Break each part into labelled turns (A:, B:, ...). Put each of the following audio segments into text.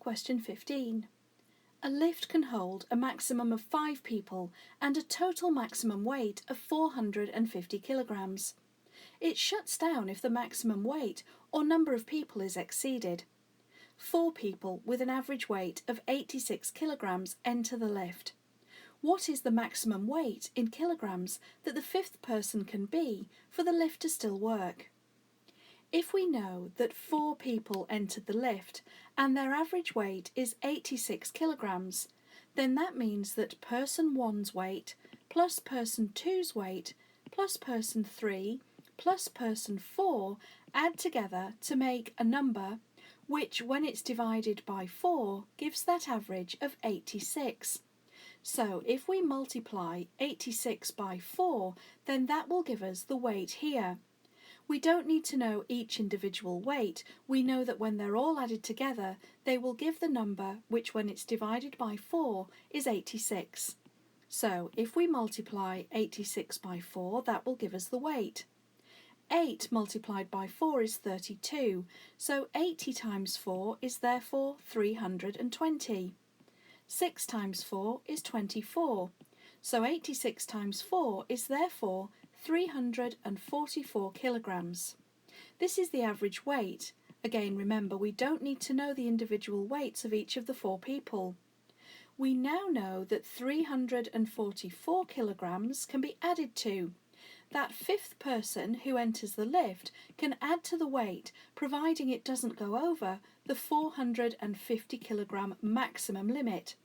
A: question 15. A lift can hold a maximum of 5 people and a total maximum weight of 450 kilograms. It shuts down if the maximum weight or number of people is exceeded. 4 people with an average weight of 86 kilograms enter the lift. What is the maximum weight in kilograms that the 5th person can be for the lift to still work? If we know that 4 people entered the lift and their average weight is 86 kilograms, then that means that person 1's weight plus person 2's weight plus person 3 plus person 4 add together to make a number which, when it's divided by 4, gives that average of 86. So if we multiply 86 by 4, then that will give us the weight here. We don't need to know each individual weight. We know that when they're all added together, they will give the number which, when it's divided by 4, is 86. So if we multiply 86 by 4, that will give us the weight. 8 multiplied by 4 is 32, so 80 times 4 is therefore 320. 6 times 4 is 24, so 86 times 4 is therefore 344 kilograms. This is the average weight. Again, remember, we don't need to know the individual weights of each of the 4 people. We now know that 344 kilograms can be added to. That 5th person who enters the lift can add to the weight, providing it doesn't go over the 450 kilogram maximum limit.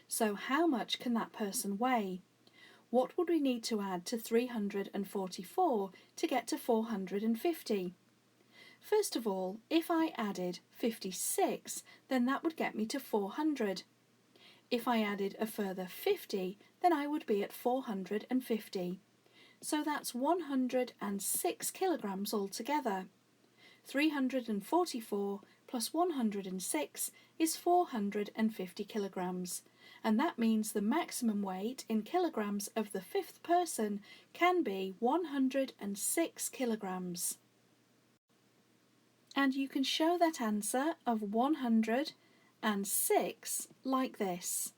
A: So how much can that person weigh? What would we need to add to 344 to get to 450? First of all, if I added 56, then that would get me to 400. If I added a further 50, then I would be at 450. So that's 106 kilograms altogether. 344 plus 106 is 450 kilograms, and that means the maximum weight in kilograms of the 5th person can be 106 kilograms. And you can show that answer of 106 like this.